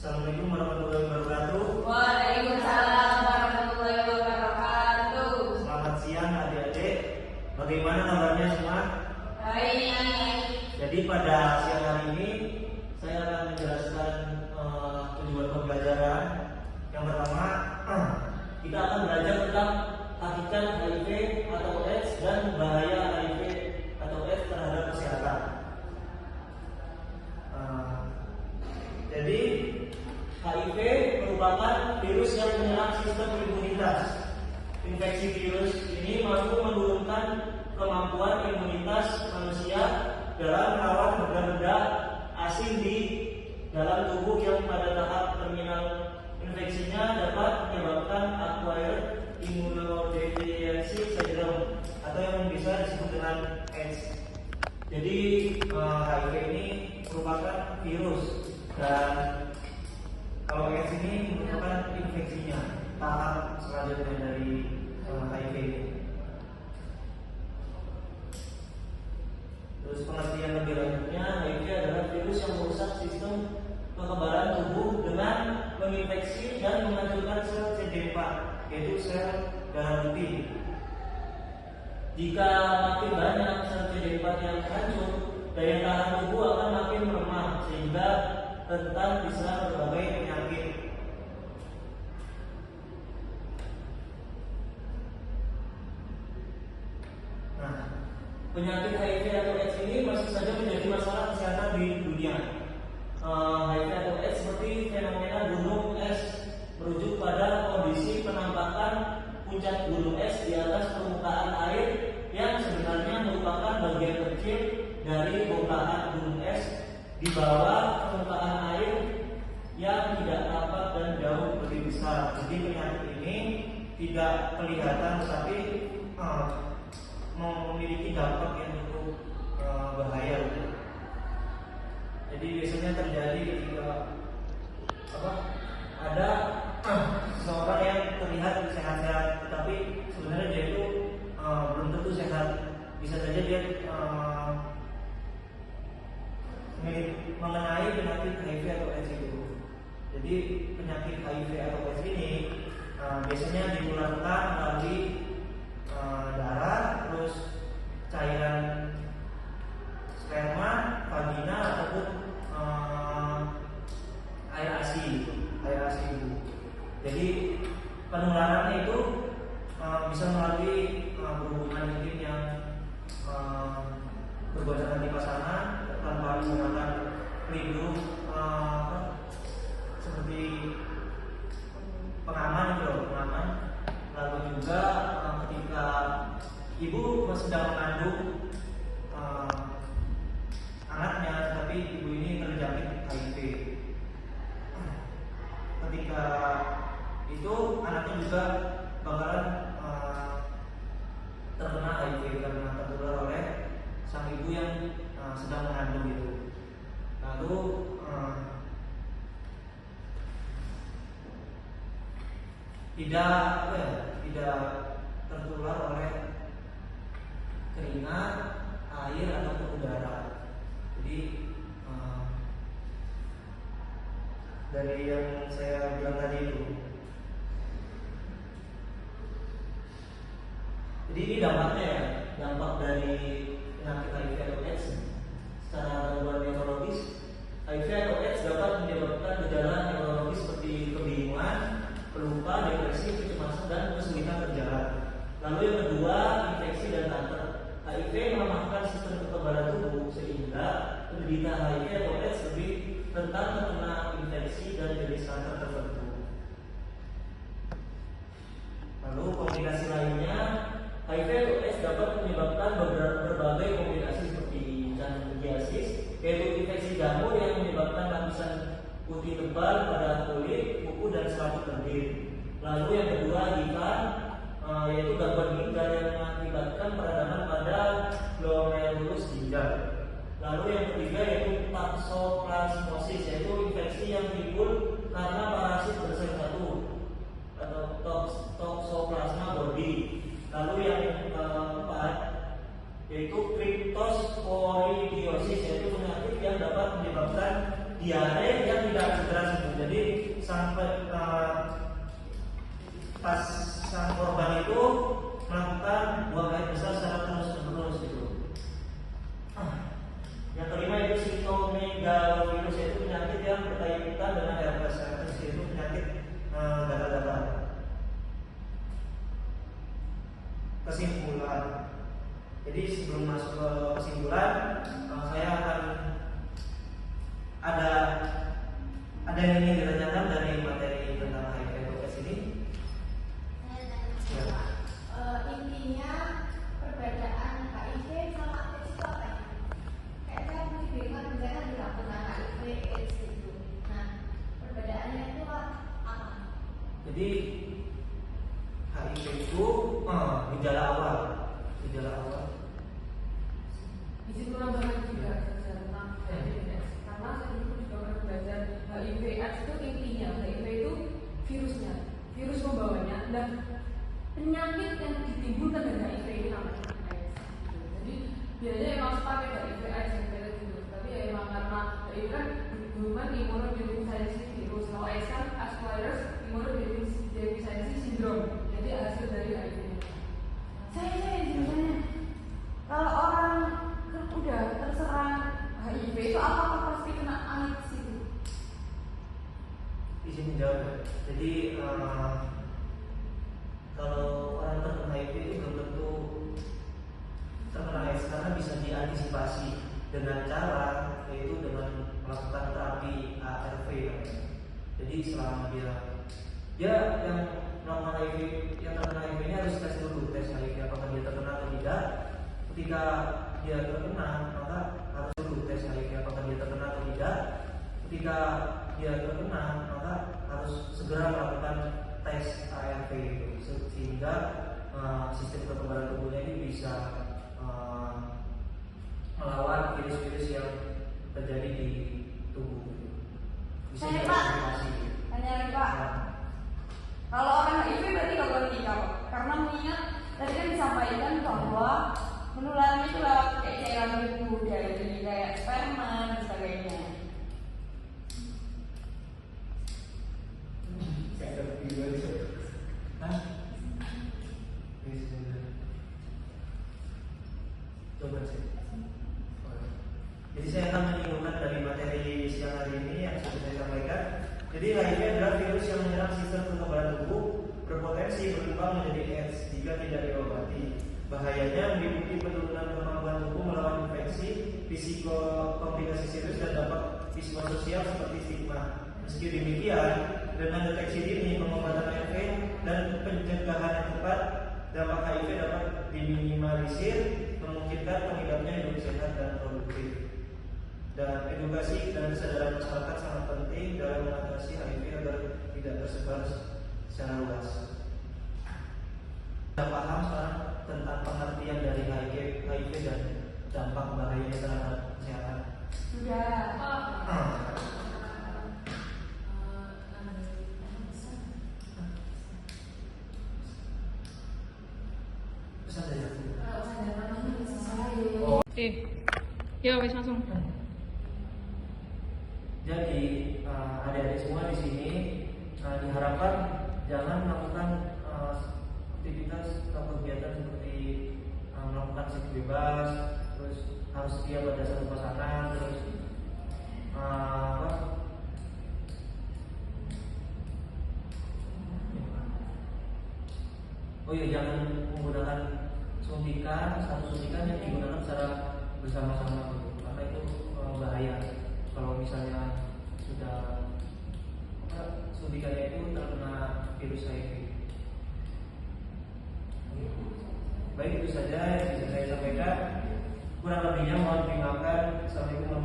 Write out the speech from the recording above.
Assalamualaikum warahmatullahi wabarakatuh. Waalaikumsalam warahmatullahi wabarakatuh. Selamat siang adik-adik. Bagaimana kabarnya semua? Baik. Jadi pada siang hari ini saya akan menjelaskan tujuan pembelajaran. Yang pertama, kita akan belajar tentang hakikat HIV atau AIDS dan bahaya HIV atau AIDS terhadap kesehatan. Jadi HIV merupakan virus yang menyerang sistem imunitas. Infeksi virus ini mampu menurunkan kemampuan imunitas manusia dalam melawan benda-benda asing di dalam tubuh yang pada tahap terminal infeksinya dapat menyebabkan acquired immunodeficiency syndrome atau yang bisa disebut dengan AIDS. Jadi HIV ini merupakan virus dan kalau AIDS ini merupakan infeksinya, tahap selanjutnya dari HIV. Terus pengertian lebih lanjutnya, HIV adalah virus yang merusak sistem kekebalan tubuh dengan menginfeksi dan menghancurkan sel CD4, yaitu sel darah putih. Jika makin banyak sel CD4 yang hancur, daya tahan tubuh akan makin melemah sehingga rentan bisa berbagai penyakit. Nah, penyakit HIV atau AIDS ini masih saja menjadi masalah kesehatan di dunia. HIV atau AIDS seperti fenomena gunung es merujuk pada kondisi penampakan puncak gunung es di atas permukaan air yang sebenarnya merupakan bagian kecil dari bongkahan gunung es di bawah permukaan air yang tidak tampak dan jauh lebih besar. Jadi penyakit ini tidak kelihatan tapi memiliki dampak yang cukup bahaya. Jadi biasanya terjadi ketika ada seseorang yang terlihat sehat-sehat, tetapi sebenarnya dia itu belum tentu sehat. Bisa saja dia mengenai penyakit HIV atau AIDS itu. Jadi penyakit HIV atau AIDS ini biasanya ditularkan melalui darah, terus cairan sperma, vagina ataupun air ASI. Jadi penularannya itu bisa melalui berhubungan intim yang berpasangan di pasangan tanpa menggunakan pelindung seperti pengaman. Lalu juga ketika ibu sedang mengandung anaknya, tapi ibu ini terjangkit HIV. Ketika itu anaknya juga bakalan terkena HIV karena tertular oleh sang ibu yang sedang mengandung itu. Lalu tidak tertular oleh keringat, air ataupun udara. Jadi dari yang saya bilang tadi itu. Jadi ini dampaknya ya, dampak dari penyakit HIV atau AIDS secara gangguan neurologis. HIV atau AIDS dapat menyebabkan gejala neurologis seperti kebingungan, pelupa, depresi, kecemasan, dan kesulitan berjalan. Lalu yang kedua, infeksi dan kanker. HIV melemahkan sistem kekebalan tubuh sehingga penderita HIV atau AIDS lebih rentan terkena infeksi dan jenis kanker tertentu. Lalu komplikasi lainnya, HIV atau AIDS dapat menyebabkan berbagai komplikasi seperti candidiasis, yaitu infeksi jamur yang menyebabkan lapisan putih tebal pada kulit, kuku, dan selaput lendir. Lalu yang kedua, HIV, yaitu gangguan ginjal yang mengakibatkan peradangan pada glomerulus ginjal. Lalu yang ketiga yaitu toxoplasmosis, yaitu infeksi yang timbul karena parasit bersatu atau toxoplasma gondii. Lalu yang keempat yaitu cryptosporidiosis, yaitu penyakit yang dapat menyebabkan diare yang tidak segera sembuh. Jadi Jadi sebelum masuk ke kesimpulan, saya akan ada yang ingin ditanyakan dari materi tentang HIV/AIDS ini. Ya. Intinya perbedaan HIV sama AIDS itu apa ya? Kayak saya punya bingung, misalnya bilang tentang HIV AIDS itu. Nah, perbedaannya itu apa? Jadi HIV itu gejala awal. Izin menambahkan juga tentang HIV/AIDS karena saya juga pernah belajar HIV/AIDS itu intinya HIV itu virus membawanya dan penyakit yang ditimbulkan dari HIV ini namanya AIDS. Jadi biasanya emang pakai HIV/AIDS gitu, tapi ya emang karena HIV kan berhubungan immunodeficiency virus, kalau AIDS kan Asperger's immunodeficiency syndrome, jadi hasil dari HIV. Saya izin tanya, kalau orang udah terserang HIV itu apakah pasti kena AIDS itu? Izin jawab. Jadi kalau orang terkena HIV itu belum tentu terkena AIDS karena bisa diantisipasi dengan cara yaitu dengan melakukan terapi ARV. Jadi selama dia yang melakukan HIV, yang terkena HIV ini harus tes dulu, tes HIV apakah dia terkena atau tidak. Ketika dia terkena, maka harus dulu tes HIV apakah dia terkena atau tidak. Ketika dia terkena, maka harus segera melakukan tes ARV sehingga sistem kekebalan tubuhnya ini bisa melawan virus-virus yang terjadi di tubuh. Bisa Saya Pak, tanya lagi Pak. Kalau orang HIV berarti nggak boleh nikah Pak? Karena mengingat tadi kan disampaikan bahwa penularannya itu lewat kayak cairan tubuh dari kayak sperma dan sebagainya. Coba sih. Jadi saya akan menyinggung dari materi siang hari ini yang sudah saya sampaikan. Jadi HIV adalah virus yang menyerang sistem kekebalan tubuh, berpotensi berkembang menjadi AIDS jika tidak diobati. Bahayanya meliputi penurunan kemampuan tubuh melawan infeksi, komplikasi serius dan dampak psikososial seperti stigma. Meski demikian, dengan deteksi dini, pengobatan HIV dan pencegahan yang tepat, dampak HIV dapat diminimalisir, memungkinkan pengidapnya hidup sehat dan produktif. Dan edukasi dan kesadaran masyarakat sangat penting dalam mengatasi HIV agar tidak tersebar secara luas. Kita paham sekarang tentang pengertian dari HIV dan dampak bahayanya terhadap kesehatan. Sudah. Pesan dari aku. Ya wes langsung. Jadi adik-adik semua di sini diharapkan jangan melakukan aktivitas atau kegiatan seperti melakukan seks bebas, terus harus setia pada satu pasangan, terus jangan menggunakan satu suntikan yang digunakan secara bersama-sama gitu, karena itu bahaya. Kalau misalnya sudah suntikannya itu terkena virus HIV. Baik, itu saja yang bisa saya sampaikan. Kurang lebihnya mohon dimaafkan. Assalamualaikum warahmatullahi wabarakatuh.